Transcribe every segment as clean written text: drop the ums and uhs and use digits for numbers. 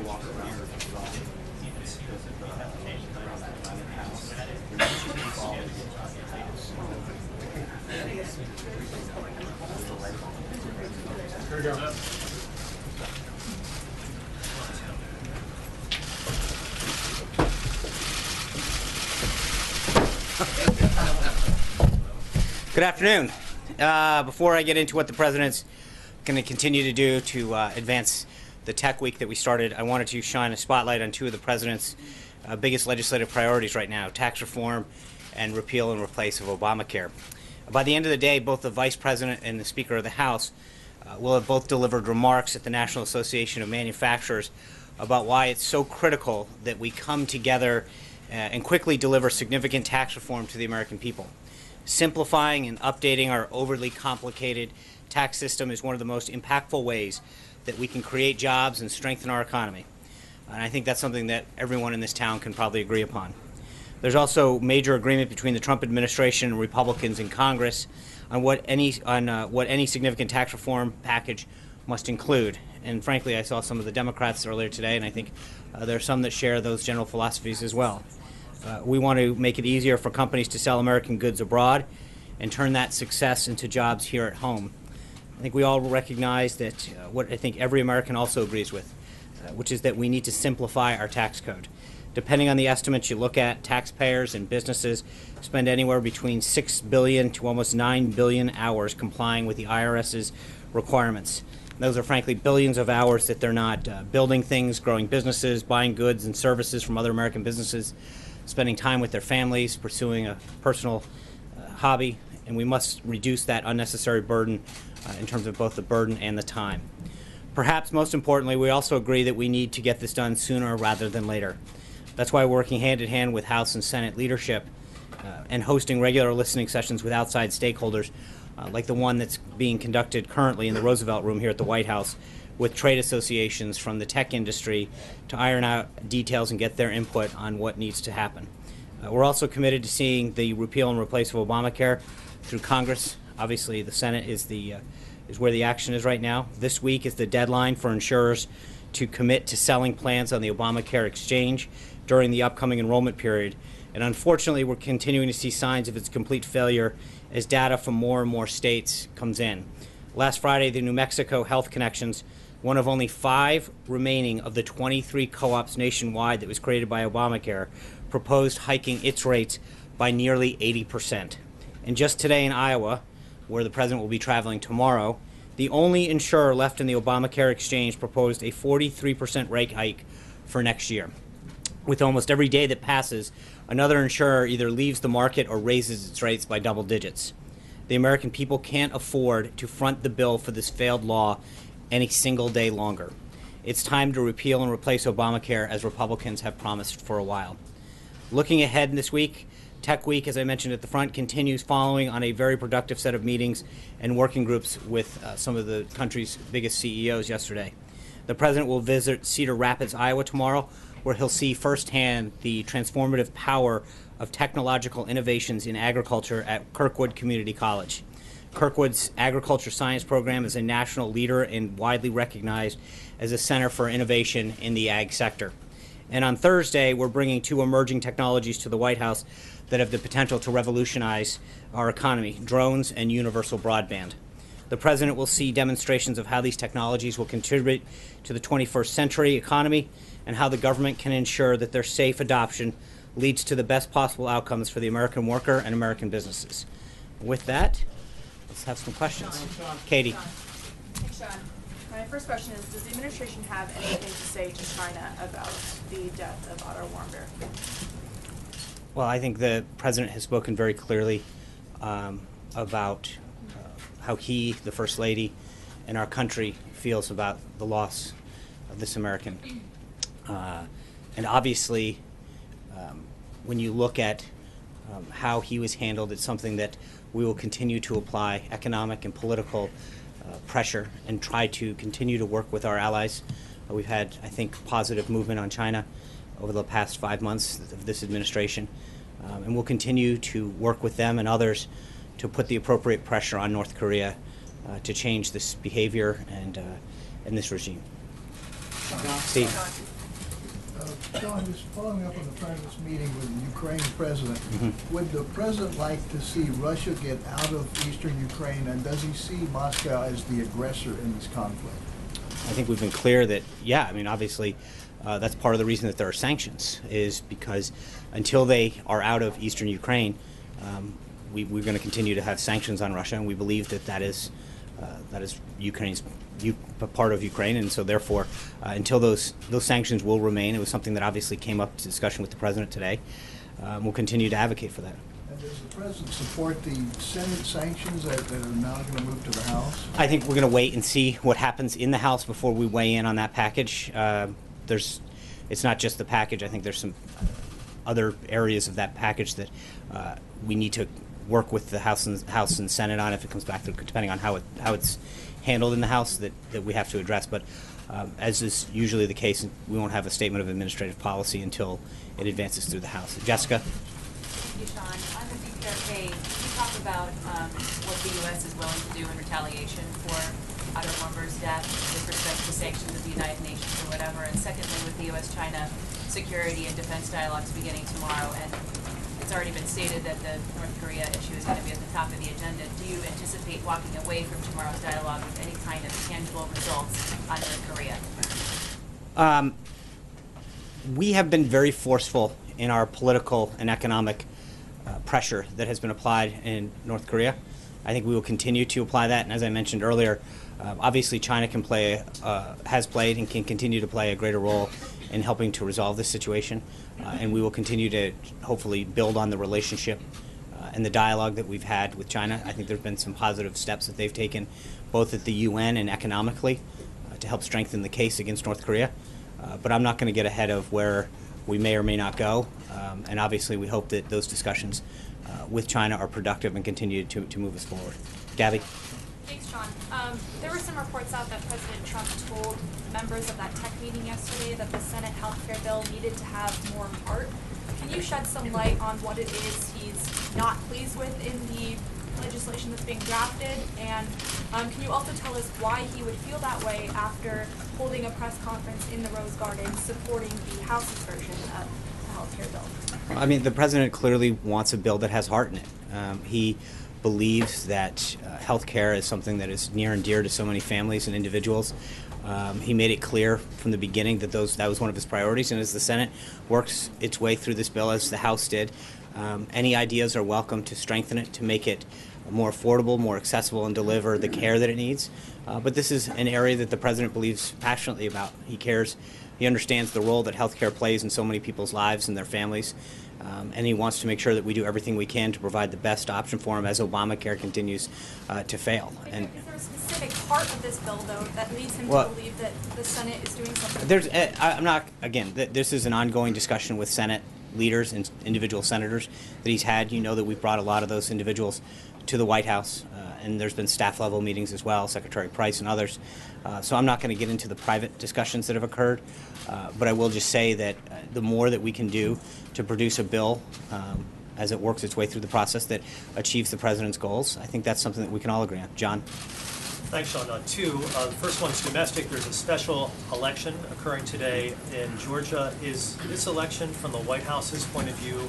Here we go. Good afternoon. Before I get into what the President's going to continue to do to advance the Tech Week that we started, I wanted to shine a spotlight on two of the President's biggest legislative priorities right now, tax reform and repeal and replace of Obamacare. By the end of the day, both the Vice President and the Speaker of the House will have both delivered remarks at the National Association of Manufacturers about why it's so critical that we come together and quickly deliver significant tax reform to the American people. Simplifying and updating our overly complicated tax system is one of the most impactful ways that we can create jobs and strengthen our economy. And I think that's something that everyone in this town can probably agree upon. There's also major agreement between the Trump administration and Republicans in Congress on what any significant tax reform package must include. And frankly, I saw some of the Democrats earlier today, and I think there are some that share those general philosophies as well. We want to make it easier for companies to sell American goods abroad and turn that success into jobs here at home. I think we all recognize that what I think every American also agrees with, which is that we need to simplify our tax code. Depending on the estimates you look at, taxpayers and businesses spend anywhere between 6 billion to almost 9 billion hours complying with the IRS's requirements. Those are frankly billions of hours that they're not building things, growing businesses, buying goods and services from other American businesses, spending time with their families, pursuing a personal hobby, and we must reduce that unnecessary burden in terms of both the burden and the time. Perhaps most importantly, we also agree that we need to get this done sooner rather than later. That's why we're working hand in hand with House and Senate leadership and hosting regular listening sessions with outside stakeholders like the one that's being conducted currently in the Roosevelt Room here at the White House with trade associations from the tech industry to iron out details and get their input on what needs to happen. We're also committed to seeing the repeal and replace of Obamacare through Congress. Obviously, the Senate is where the action is right now. This week is the deadline for insurers to commit to selling plans on the Obamacare exchange during the upcoming enrollment period. And unfortunately, we're continuing to see signs of its complete failure as data from more and more states comes in. Last Friday, the New Mexico Health Connections, one of only 5 remaining of the 23 co-ops nationwide that was created by Obamacare, proposed hiking its rates by nearly 80%. And just today in Iowa, where the President will be traveling tomorrow, the only insurer left in the Obamacare exchange proposed a 43% rate hike for next year. With almost every day that passes, another insurer either leaves the market or raises its rates by double digits. The American people can't afford to front the bill for this failed law any single day longer. It's time to repeal and replace Obamacare as Republicans have promised for a while. Looking ahead this week, Tech Week, as I mentioned at the front, continues following on a very productive set of meetings and working groups with some of the country's biggest CEOs yesterday. The President will visit Cedar Rapids, Iowa tomorrow, where he'll see firsthand the transformative power of technological innovations in agriculture at Kirkwood Community College. Kirkwood's agriculture science program is a national leader and widely recognized as a center for innovation in the ag sector. And on Thursday, we're bringing 2 emerging technologies to the White House that have the potential to revolutionize our economy, drones and universal broadband. The President will see demonstrations of how these technologies will contribute to the 21st century economy and how the government can ensure that their safe adoption leads to the best possible outcomes for the American worker and American businesses. With that, let's have some questions. Katie. Thanks, Sean. My first question is, does the administration have anything to say to China about the death of Otto Warmbier? Well, I think the President has spoken very clearly about how he, the First Lady, and our country feels about the loss of this American. And obviously, when you look at how he was handled, it's something that we will continue to apply economic and political pressure and try to continue to work with our allies. We've had, I think, positive movement on China over the past 5 months of this administration. And we'll continue to work with them and others to put the appropriate pressure on North Korea to change this behavior and this regime. Steve. John, just following up on the president's meeting with the Ukraine president, would the president like to see Russia get out of eastern Ukraine, and does he see Moscow as the aggressor in this conflict? I think we've been clear that, yeah, I mean, obviously, that's part of the reason that there are sanctions, is because until they are out of eastern Ukraine, we're going to continue to have sanctions on Russia, and we believe that that is Ukraine's part of Ukraine, and so therefore, until those sanctions will remain, it was something that obviously came up to discussion with the president today. We'll continue to advocate for that. And does the president support the Senate sanctions that are now going to move to the House? I think we're going to wait and see what happens in the House before we weigh in on that package. It's not just the package. I think there's some other areas of that package that we need to work with the House and Senate on if it comes back to, depending on how it's handled in the House, that we have to address. But as is usually the case, we won't have a statement of administrative policy until it advances through the House. Jessica? Thank you, Sean. On the DPRK, can you talk about what the U.S. is willing to do in retaliation for Otto Warmberg's death with respect to sanctions of the United Nations or whatever? And secondly, with the U.S.-China security and defense dialogues beginning tomorrow, and it's already been stated that the North Korea issue is going to be at the top of the agenda, do you anticipate walking away from tomorrow's dialogue with any kind of tangible results on North Korea? We have been very forceful in our political and economic pressure that has been applied in North Korea. I think we will continue to apply that, and as I mentioned earlier, obviously China has played and can continue to play a greater role in helping to resolve this situation, and we will continue to hopefully build on the relationship and the dialogue that we've had with China. I think there have been some positive steps that they've taken both at the UN and economically to help strengthen the case against North Korea, but I'm not going to get ahead of where we may or may not go, and obviously we hope that those discussions with China are productive and continue to move us forward. Gabby? Thanks, John. There were some reports out that President Trump told members of that tech meeting yesterday that the Senate health care bill needed to have more heart. Can you shed some light on what it is he's not pleased with in the legislation that's being drafted? And can you also tell us why he would feel that way after holding a press conference in the Rose Garden supporting the House's version of the health care bill? I mean, the president clearly wants a bill that has heart in it. He believes that health care is something that is near and dear to so many families and individuals. He made it clear from the beginning that that was one of his priorities, and as the Senate works its way through this bill, as the House did, any ideas are welcome to strengthen it, to make it more affordable, more accessible, and deliver the care that it needs. But this is an area that the president believes passionately about. He cares. He understands the role that healthcare plays in so many people's lives and their families, and he wants to make sure that we do everything we can to provide the best option for him as Obamacare continues to fail. Is there a specific part of this bill, though, that leads him to believe that the Senate is doing something? I'm not, again, this is an ongoing discussion with Senate leaders and individual senators that he's had. You know that we've brought a lot of those individuals to the White House, and there's been staff-level meetings as well, Secretary Price and others. So I'm not going to get into the private discussions that have occurred, but I will just say that the more that we can do to produce a bill as it works its way through the process that achieves the president's goals, I think that's something that we can all agree on. John? Thanks, Sean. Two. The first one's domestic. There's a special election occurring today in Georgia. Is this election, from the White House's point of view,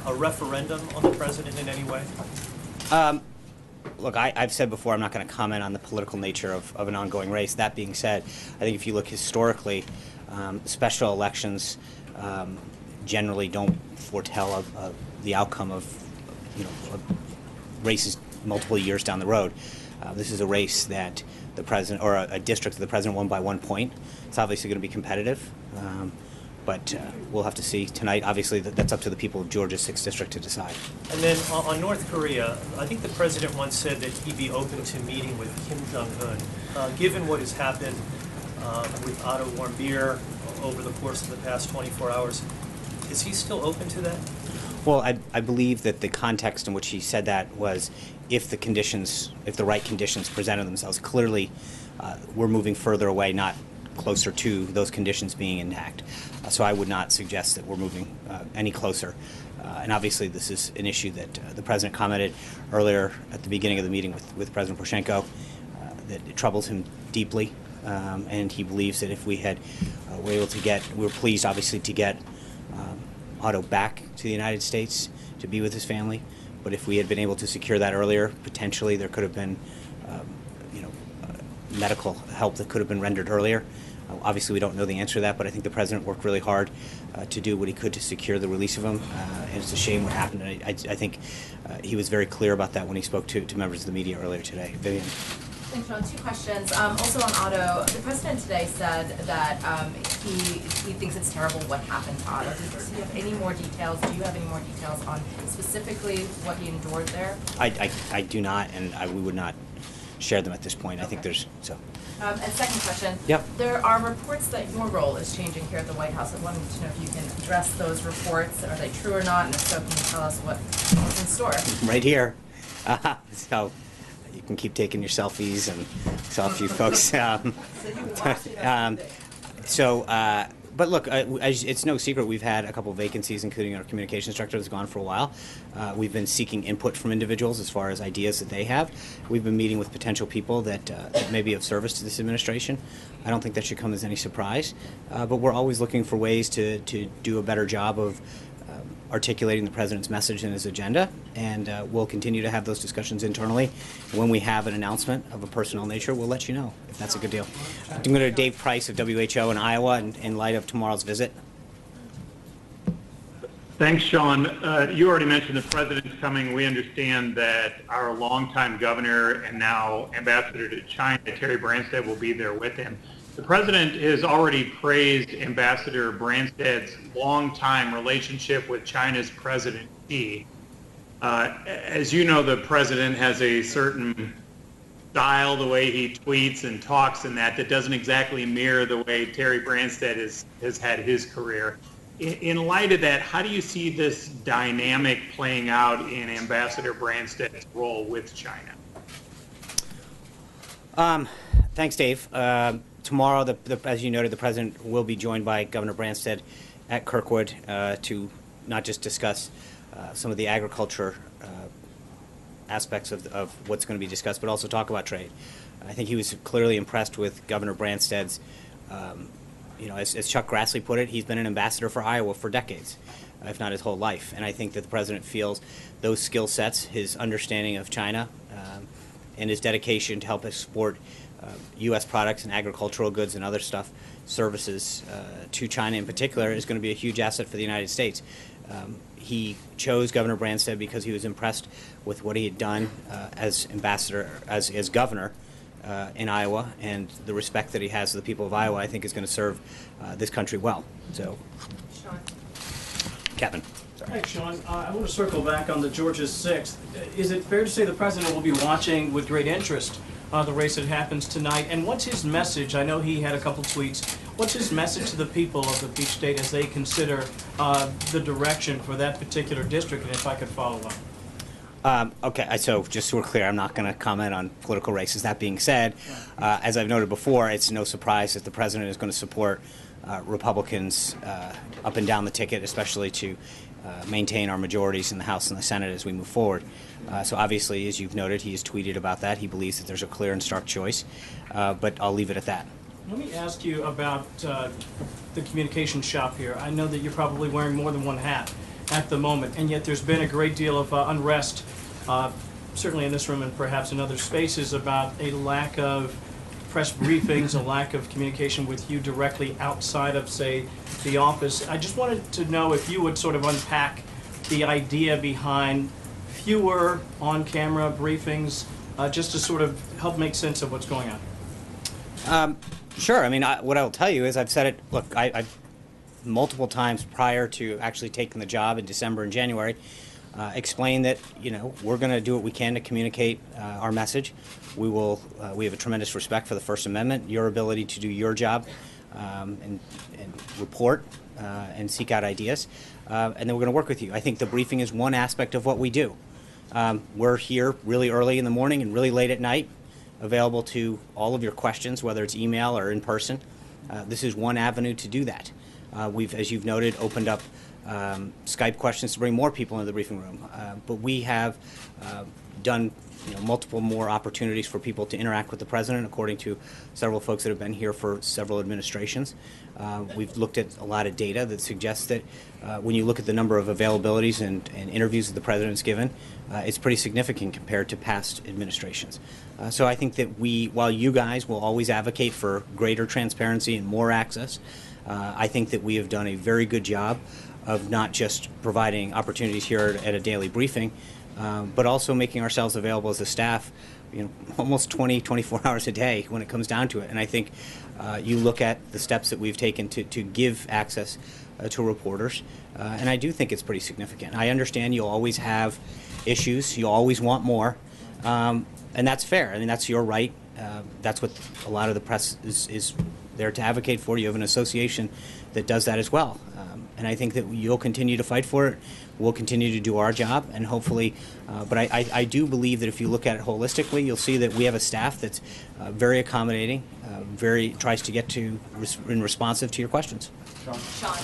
a referendum on the president in any way? Look, I've said before I'm not going to comment on the political nature of an ongoing race. That being said, I think if you look historically, special elections generally don't foretell the outcome of races multiple years down the road. This is a race that the president, or a district that the president won by 1 point. It's obviously going to be competitive, but we'll have to see tonight. Obviously, that's up to the people of Georgia's 6th district to decide. And then on North Korea, I think the president once said that he'd be open to meeting with Kim Jong-un. Given what has happened with Otto Warmbier over the course of the past 24 hours, is he still open to that? Well, I believe that the context in which he said that was if the right conditions presented themselves. Clearly, we're moving further away, not closer to those conditions being intact. So I would not suggest that we're moving any closer. And obviously, this is an issue that the president commented earlier at the beginning of the meeting with President Poroshenko, that it troubles him deeply. and he believes that if we had were able to get, we were pleased obviously to get Otto back to the United States to be with his family, but if we had been able to secure that earlier, potentially there could have been medical help that could have been rendered earlier. Obviously, we don't know the answer to that, but I think the president worked really hard to do what he could to secure the release of him, and it's a shame what happened. And I think he was very clear about that when he spoke to members of the media earlier today. Vivian. Thanks, Sean. Two questions. Also on Otto, the president today said that he thinks it's terrible what happened to Otto. Does he have any more details? Do you have any more details on specifically what he endured there? I do not, and we would not share them at this point. I think there's so. And second question. Yep. There are reports that your role is changing here at the White House. I wanted to know if you can address those reports. Are they true or not? And if so, can you tell us what's in store? Right here. So you can keep taking your selfies and saw a few folks. But look, it's no secret we've had a couple vacancies, including our communications director that's gone for a while. We've been seeking input from individuals as far as ideas that they have. We've been meeting with potential people that may be of service to this administration. I don't think that should come as any surprise, but we're always looking for ways to do a better job of articulating the president's message and his agenda, and we'll continue to have those discussions internally. When we have an announcement of a personnel nature, we'll let you know if that's a good deal. I'm going to go to Dave Price of WHO in Iowa in light of tomorrow's visit. Thanks, Sean. You already mentioned the president's coming. We understand that our longtime governor and now ambassador to China, Terry Branstad, will be there with him. The president has already praised Ambassador Branstad's long-time relationship with China's President Xi. As you know, the president has a certain style, the way he tweets and talks and that doesn't exactly mirror the way Terry Branstad has had his career. In light of that, how do you see this dynamic playing out in Ambassador Branstad's role with China? Thanks, Dave. Tomorrow, as you noted, the president will be joined by Governor Branstad at Kirkwood to not just discuss some of the agriculture aspects of what's going to be discussed, but also talk about trade. I think he was clearly impressed with Governor Branstad's, as Chuck Grassley put it, he's been an ambassador for Iowa for decades, if not his whole life. And I think that the president feels those skill sets, his understanding of China, and his dedication to help export U.S. products and agricultural goods and other stuff, services to China in particular, is going to be a huge asset for the United States. He chose Governor Branstad because he was impressed with what he had done as ambassador, as governor in Iowa, and the respect that he has for the people of Iowa, I think, is going to serve this country well. So, Sean. Kevin. Sorry. Thanks, Sean. I want to circle back on the Georgia 6th. Is it fair to say the president will be watching with great interest the race that happens tonight? And what's his message? I know he had a couple tweets. What's his message to the people of the Peach State as they consider the direction for that particular district? And if I could follow up. Okay, so just so we're clear, I'm not going to comment on political races. That being said, as I've noted before, it's no surprise that the president is going to support Republicans up and down the ticket, especially to maintain our majorities in the House and the Senate as we move forward. So obviously, as you've noted, he has tweeted about that. He believes that there's a clear and stark choice, but I'll leave it at that. Let me ask you about the communication shop here. I know that you're probably wearing more than one hat at the moment, and yet there's been a great deal of unrest, certainly in this room and perhaps in other spaces, about a lack of press briefings, a lack of communication with you directly outside of, say, the office. I just wanted to know if you would sort of unpack the idea behind fewer on-camera briefings, just to sort of help make sense of what's going on. Sure. I mean, what I will tell you is I've said it, look, I've multiple times prior to actually taking the job in December and January, explained that, we're going to do what we can to communicate our message. We have a tremendous respect for the First Amendment, your ability to do your job and report and seek out ideas, and then we're going to work with you. I think the briefing is one aspect of what we do. We're here really early in the morning and really late at night, available to all of your questions, whether it's email or in person. This is one avenue to do that. We've, as you've noted, opened up Skype questions to bring more people into the briefing room. But we have done multiple more opportunities for people to interact with the president, according to several folks that have been here for several administrations. We've looked at a lot of data that suggests that when you look at the number of availabilities and interviews that the president's given, it's pretty significant compared to past administrations. So I think that while you guys will always advocate for greater transparency and more access, I think that we have done a very good job of not just providing opportunities here at a daily briefing, but also making ourselves available as a staff, almost 24 hours a day when it comes down to it. And I think you look at the steps that we've taken to give access to reporters, and I do think it's pretty significant. I understand you'll always have issues, you'll always want more, and that's fair. I mean, that's your right. That's what a lot of the press is there to advocate for. You have an association that does that as well. And I think that you'll continue to fight for it. We'll continue to do our job, and hopefully, but I do believe that if you look at it holistically, you'll see that we have a staff that's very accommodating, tries to get to and responsive to your questions. Sean,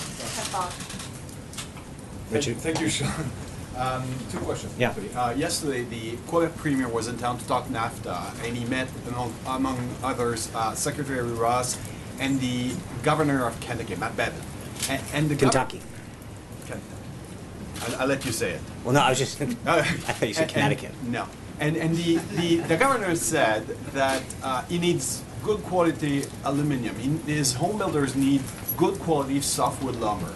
Richard? Thank you, Sean. Two questions. Yeah. Yesterday, the Quebec Premier was in town to talk NAFTA, and he met, among others, Secretary Ross and the Governor of Kentucky, Matt Bevin. And the Kentucky. I'll let you say it. Well, no, I was just, I thought you said Connecticut. No. And the governor said that he needs good quality aluminum. His home builders need good quality softwood lumber.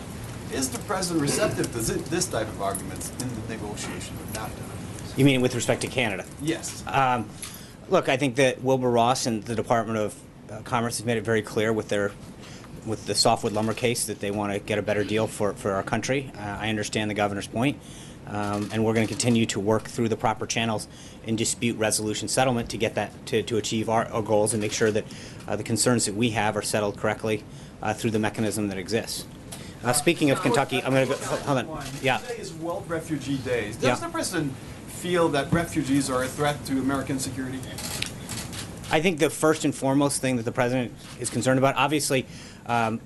Is the president receptive to this type of arguments in the negotiation with NAFTA? You mean with respect to Canada? Yes. Look, I think that Wilbur Ross and the Department of Commerce has made it very clear with the softwood lumber case that they want to get a better deal for our country. I understand the governor's point, and we're going to continue to work through the proper channels in dispute resolution settlement to get that to achieve our goals and make sure that the concerns that we have are settled correctly through the mechanism that exists. Speaking of Kentucky, I'm going to go. Hold on. Yeah. Today is World Refugee Day. Does the president feel that refugees are a threat to American security? I think the first and foremost thing that the president is concerned about, obviously,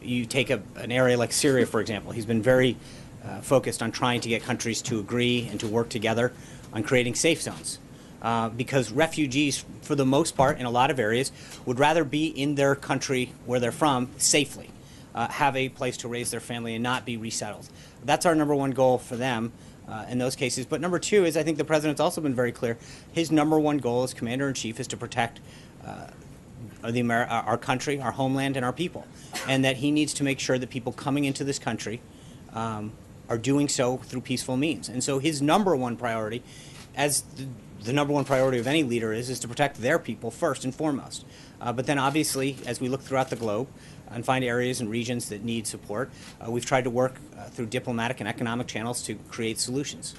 you take an area like Syria, for example. He's been very focused on trying to get countries to agree and to work together on creating safe zones. Because refugees, for the most part, in a lot of areas, would rather be in their country where they're from safely, have a place to raise their family and not be resettled. That's our number one goal for them in those cases. But number two is I think the president's also been very clear. His number one goal as commander-in-chief is to protect our country, our homeland, and our people. And that he needs to make sure that people coming into this country are doing so through peaceful means. And so his number one priority, as the number one priority of any leader is to protect their people first and foremost. But then obviously, as we look throughout the globe and find areas and regions that need support, we've tried to work through diplomatic and economic channels to create solutions.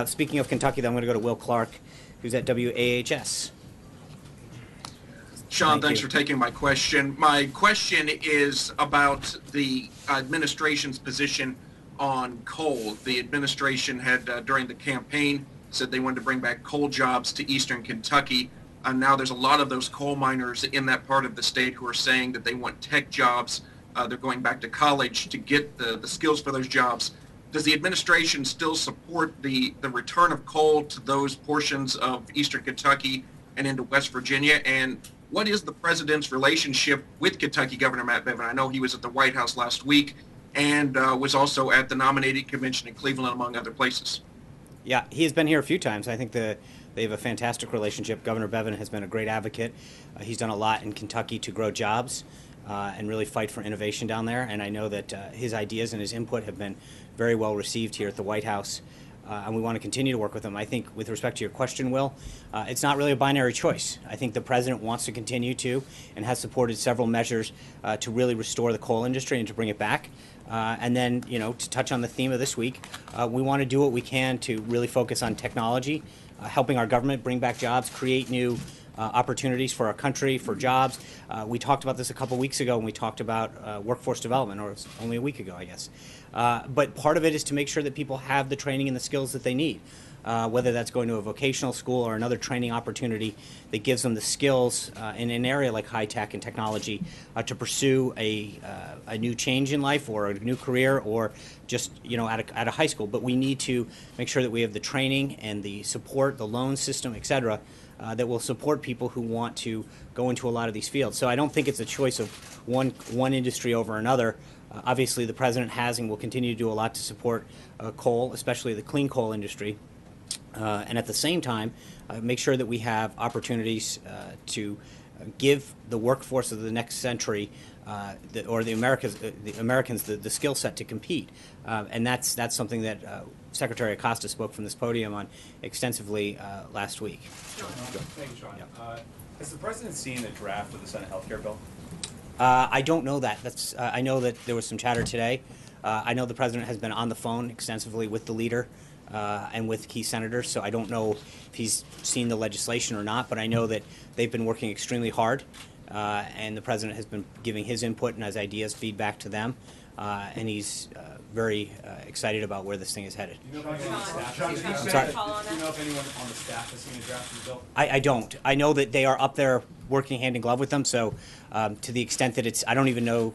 Speaking of Kentucky, then I'm going to go to Will Clark, who's at WAHS. Sean, thanks for taking my question. My question is about the administration's position on coal. The administration had, during the campaign, said they wanted to bring back coal jobs to eastern Kentucky. Now there's a lot of those coal miners in that part of the state who are saying that they want tech jobs. They're going back to college to get the skills for those jobs. Does the administration still support the return of coal to those portions of eastern Kentucky and into West Virginia? And what is the president's relationship with Kentucky Governor Matt Bevin? I know he was at the White House last week and was also at the nominating convention in Cleveland, among other places. Yeah, he has been here a few times. I think they have a fantastic relationship. Governor Bevin has been a great advocate. He's done a lot in Kentucky to grow jobs and really fight for innovation down there. And I know that his ideas and his input have been very well received here at the White House. And we want to continue to work with him. I think with respect to your question, Will, it's not really a binary choice. I think the president wants to continue to and has supported several measures to really restore the coal industry and to bring it back. And then, to touch on the theme of this week, we want to do what we can to really focus on technology, helping our government bring back jobs, create new opportunities for our country, for jobs. We talked about this a couple weeks ago when we talked about workforce development, or it's only a week ago, I guess. But part of it is to make sure that people have the training and the skills that they need. whether that's going to a vocational school or another training opportunity that gives them the skills in an area like high tech and technology to pursue a new change in life or a new career or just at a high school. But we need to make sure that we have the training and the support, the loan system, et cetera, that will support people who want to go into a lot of these fields. So I don't think it's a choice of one industry over another. Obviously, the president has and will continue to do a lot to support coal, especially the clean coal industry. And at the same time, make sure that we have opportunities to give the workforce of the next century or the Americans the skill set to compete. And that's something that Secretary Acosta spoke from this podium on extensively last week. Thank you, Sean. Yeah. Has the president seen the draft of the Senate health care bill? I don't know that. I know that there was some chatter today. I know the president has been on the phone extensively with the leader and with key senators, so I don't know if he's seen the legislation or not, but I know that they've been working extremely hard, and the president has been giving his input and his ideas, feedback to them, and he's very excited about where this thing is headed. Do you know if anyone on the staff has seen Sorry? Do you know if anyone on the staff has seen a draft of the bill? I don't. I know that they are up there working hand in glove with them, so to the extent that it's, I don't even know,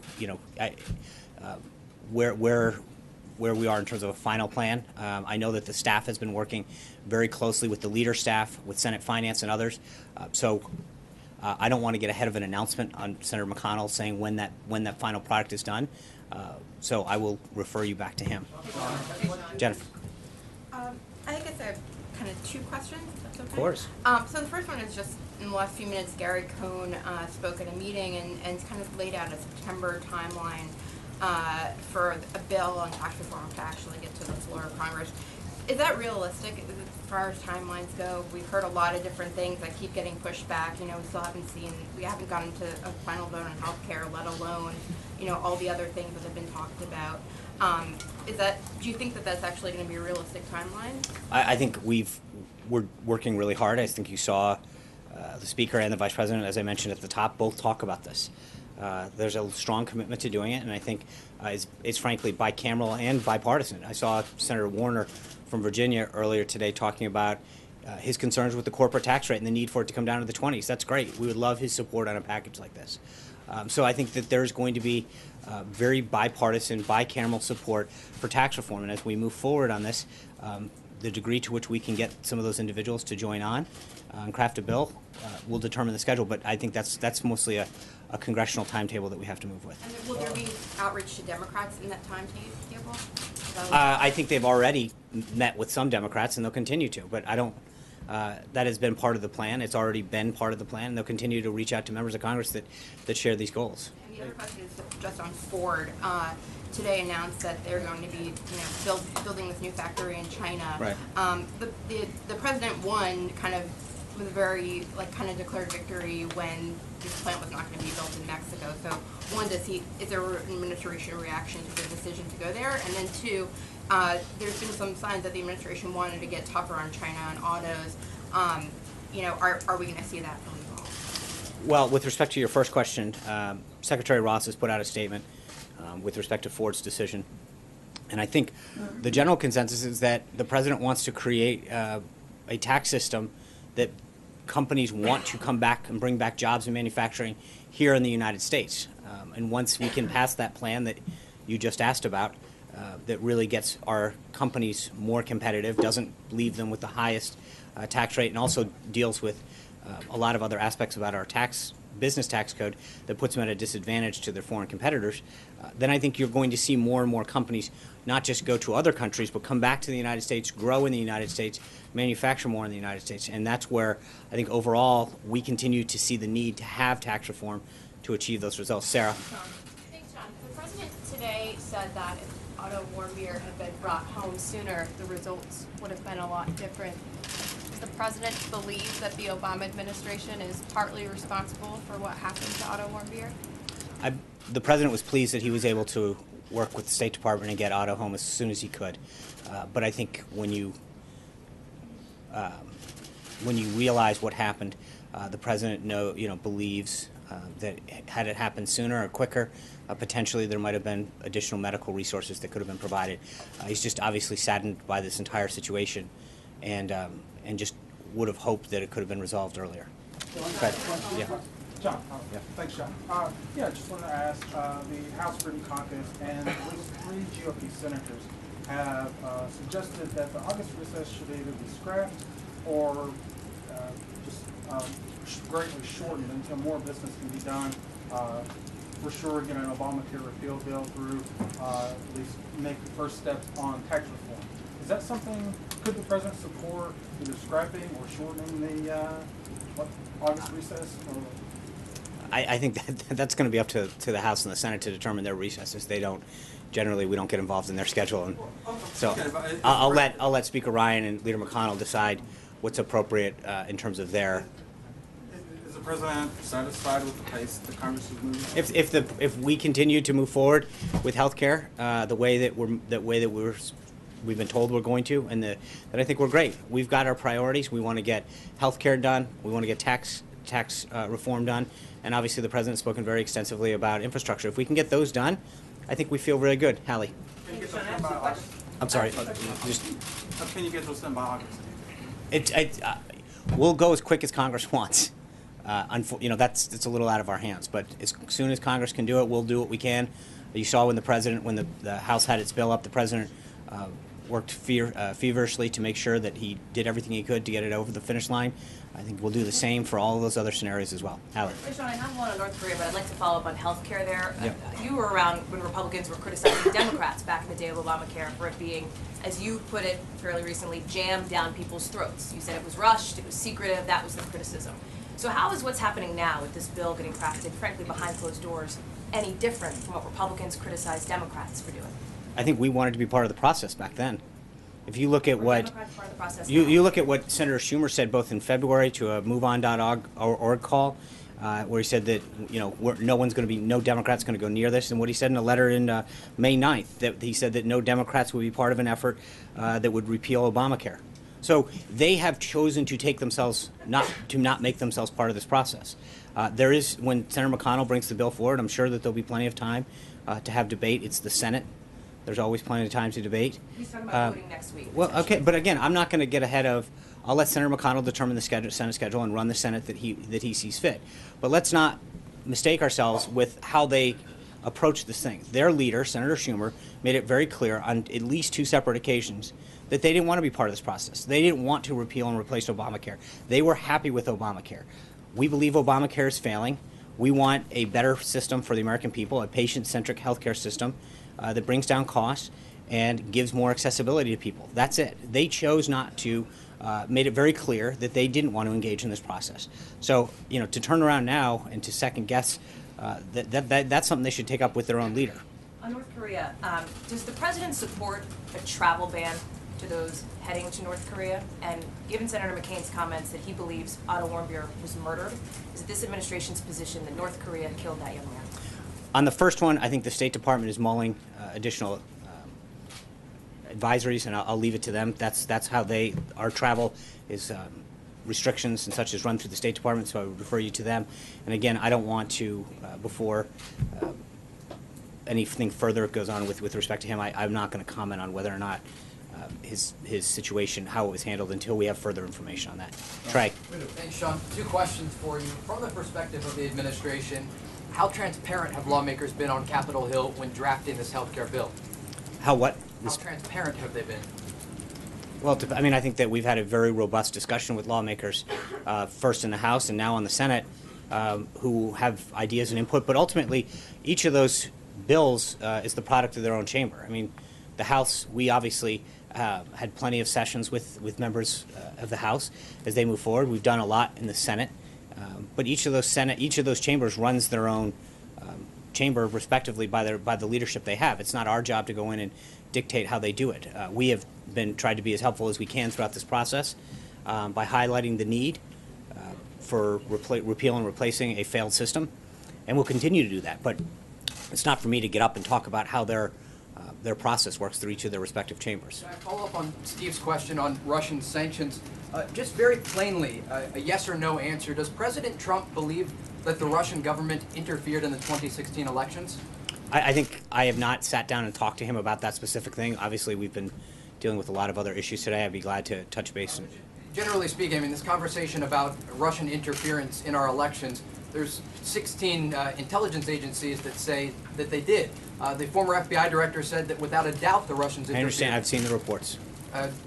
where we are in terms of a final plan. I know that the staff has been working very closely with the leader staff, with Senate Finance and others. I don't want to get ahead of an announcement on Senator McConnell saying when that final product is done. So I will refer you back to him. Jennifer. I think it's a kind of two questions. If that's okay. Of course. So the first one is just in the last few minutes, Gary Cohn spoke at a meeting and kind of laid out a September timeline for a bill on tax reform to actually get to the floor of Congress. Is that realistic as far as timelines go? We've heard a lot of different things that keep getting pushed back. We still we haven't gotten to a final vote on health care, let alone, all the other things that have been talked about. Do you think that that's actually going to be a realistic timeline? I think we're working really hard. I think you saw the Speaker and the Vice President, as I mentioned at the top, both talk about this. There's a strong commitment to doing it, and I think it's frankly bicameral and bipartisan. I saw Senator Warner from Virginia earlier today talking about his concerns with the corporate tax rate and the need for it to come down to the 20s. That's great. We would love his support on a package like this. So I think that there's going to be very bipartisan, bicameral support for tax reform, and as we move forward on this, the degree to which we can get some of those individuals to join on and craft a bill will determine the schedule. But I think that's mostly a congressional timetable that we have to move with. And will there be outreach to Democrats in that timetable? I think they've already met with some Democrats, and they'll continue to. But I don't. That has been part of the plan. It's already been part of the plan. And they'll continue to reach out to members of Congress that share these goals. And the other question is just on Ford. Today announced that they're going to be, building this new factory in China. Right. The president won kind of was very kind of declared victory when this plant was not going to be built in Mexico. So one, is there an administration reaction to the decision to go there? And then two, there's been some signs that the administration wanted to get tougher on China on autos. Are we going to see that from you all? Well, with respect to your first question, Secretary Ross has put out a statement with respect to Ford's decision. And I think the general consensus is that the president wants to create a tax system that companies want to come back and bring back jobs and manufacturing here in the United States. And once we can pass that plan that you just asked about, that really gets our companies more competitive, doesn't leave them with the highest tax rate, and also deals with a lot of other aspects about our business tax code that puts them at a disadvantage to their foreign competitors, then I think you're going to see more and more companies not just go to other countries, but come back to the United States, grow in the United States, manufacture more in the United States. And that's where I think overall we continue to see the need to have tax reform to achieve those results. Sarah? Thanks, John. The president today said that if Otto Warmbier had been brought home sooner, the results would have been a lot different. Does the president believe that the Obama administration is partly responsible for what happened to Otto Warmbier? The president was pleased that he was able to work with the State Department and get Otto home as soon as he could. But I think when you realize what happened, the president believes that had it happened sooner or quicker, potentially there might have been additional medical resources that could have been provided. He's just obviously saddened by this entire situation, and just would have hoped that it could have been resolved earlier. But, yeah. John, Yeah. thanks, John. Yeah, just wanted to ask, the House Freedom Caucus and at least 3 GOP senators have suggested that the August recess should either be scrapped or just greatly shortened until more business can be done. For sure, get an Obamacare repeal bill through, at least make the first steps on tax reform. Is that something, could the president support either scrapping or shortening the August recess? Or? I think that's going to be up to the House and the Senate to determine their recesses. They don't, generally, we don't get involved in their schedule. And so I'll let Speaker Ryan and Leader McConnell decide what's appropriate in terms of their. Is the president satisfied with the pace that Congress is moving? If we continue to move forward with health care the way that we've been told we're going to, and that I think we're great. We've got our priorities. We want to get health care done. We want to get tax reform done. And obviously the president's spoken very extensively about infrastructure. If we can get those done, I think we feel really good. Hallie. Can you get those done by August? I'm sorry. Can you get those done by August? We'll go as quick as Congress wants. That's a little out of our hands. But as soon as Congress can do it, we'll do what we can. You saw when the House had its bill up, the president worked feverishly to make sure that he did everything he could to get it over the finish line. I think we'll do the same for all of those other scenarios as well. Hallie. Sean, I have one on North Korea, but I'd like to follow up on health care there. Yep. You were around when Republicans were criticizing Democrats back in the day of Obamacare for it being, as you put it fairly recently, jammed down people's throats. You said it was rushed, it was secretive, that was the criticism. So how is what's happening now with this bill getting crafted, frankly, behind closed doors, any different from what Republicans criticized Democrats for doing? I think we wanted to be part of the process back then. If you look at what you look at what Senator Schumer said both in February to a MoveOn.org call, where he said that no Democrats going to go near this, and what he said in a letter in May 9th, that he said that no Democrats would be part of an effort that would repeal Obamacare. So they have chosen to take themselves not make themselves part of this process. There is, when Senator McConnell brings the bill forward, I'm sure that there'll be plenty of time to have debate. It's the Senate. There's always plenty of time to debate. He's talking about voting next week. Well, okay, but again, I'm not going to get ahead of. I'll let Senator McConnell determine the Senate schedule and run the Senate that he sees fit. But let's not mistake ourselves with how they approach this thing. Their leader, Senator Schumer, made it very clear on at least 2 separate occasions that they didn't want to be part of this process. They didn't want to repeal and replace Obamacare. They were happy with Obamacare. We believe Obamacare is failing. We want a better system for the American people, a patient-centric healthcare system that brings down costs and gives more accessibility to people. That's it. They chose not to, made it very clear that they didn't want to engage in this process. So, to turn around now and to second guess, that's something they should take up with their own leader. On North Korea, does the president support a travel ban to those heading to North Korea? And given Senator McCain's comments that he believes Otto Warmbier was murdered, is it this administration's position that North Korea killed that young man? On the first one, I think the State Department is mulling additional advisories, and I'll leave it to them. That's how our travel is restrictions and such is run through the State Department, so I would refer you to them. And again, I don't want to, before anything further goes on with respect to him, I'm not going to comment on whether or not his situation, how it was handled, until we have further information on that. Trey. Thanks, Sean. 2 questions for you. From the perspective of the administration, how transparent have lawmakers been on Capitol Hill when drafting this health care bill? How what? How transparent have they been? Well, I think that we've had a very robust discussion with lawmakers, first in the House and now on the Senate, who have ideas and input. But ultimately, each of those bills is the product of their own chamber. I mean, the House, we obviously had plenty of sessions with members of the House as they move forward. We've done a lot in the Senate. But each of those chambers runs their own chamber respectively by the leadership they have. It's not our job to go in and dictate how they do it. We have tried to be as helpful as we can throughout this process by highlighting the need for repeal and replacing a failed system, and we'll continue to do that. But it's not for me to get up and talk about how their process works through each of their respective chambers. Can I follow up on Steve's question on Russian sanctions? Just very plainly, a yes or no answer. Does President Trump believe that the Russian government interfered in the 2016 elections? I think I have not sat down and talked to him about that specific thing. Obviously, we've been dealing with a lot of other issues today. I'd be glad to touch base. Generally speaking, I mean, this conversation about Russian interference in our elections, there's 16 intelligence agencies that say that they did. The former FBI director said that without a doubt the Russians interfered. I understand. I've seen the reports.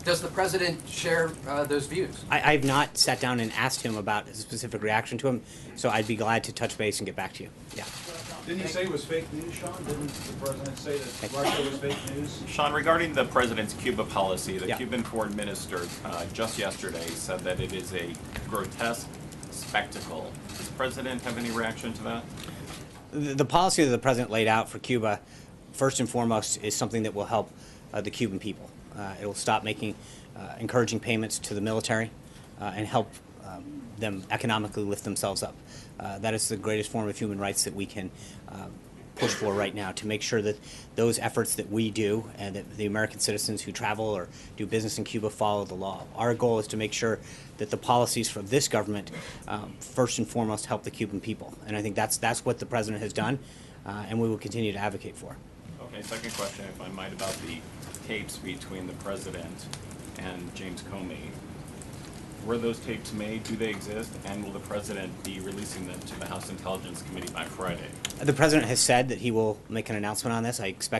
Does the president share those views? I've not sat down and asked him about his specific reaction to him, so I'd be glad to touch base and get back to you. Yeah. Didn't you say it was fake news, Sean? Didn't the president say that Russia was fake news? Sean, regarding the president's Cuba policy, the Yeah. Cuban foreign minister just yesterday said that it is a grotesque spectacle. Does the president have any reaction to that? The policy that the president laid out for Cuba, first and foremost, is something that will help the Cuban people. It will stop encouraging payments to the military and help them economically lift themselves up. That is the greatest form of human rights that we can push for right now, to make sure that those efforts that we do and that the American citizens who travel or do business in Cuba follow the law. Our goal is to make sure that the policies from this government first and foremost help the Cuban people. And I think that's what the president has done, and we will continue to advocate for. Okay, second question, if I might, about the tapes between the president and James Comey. Were those tapes made? Do they exist? And will the president be releasing them to the House Intelligence Committee by Friday? The president has said that he will make an announcement on this. I expect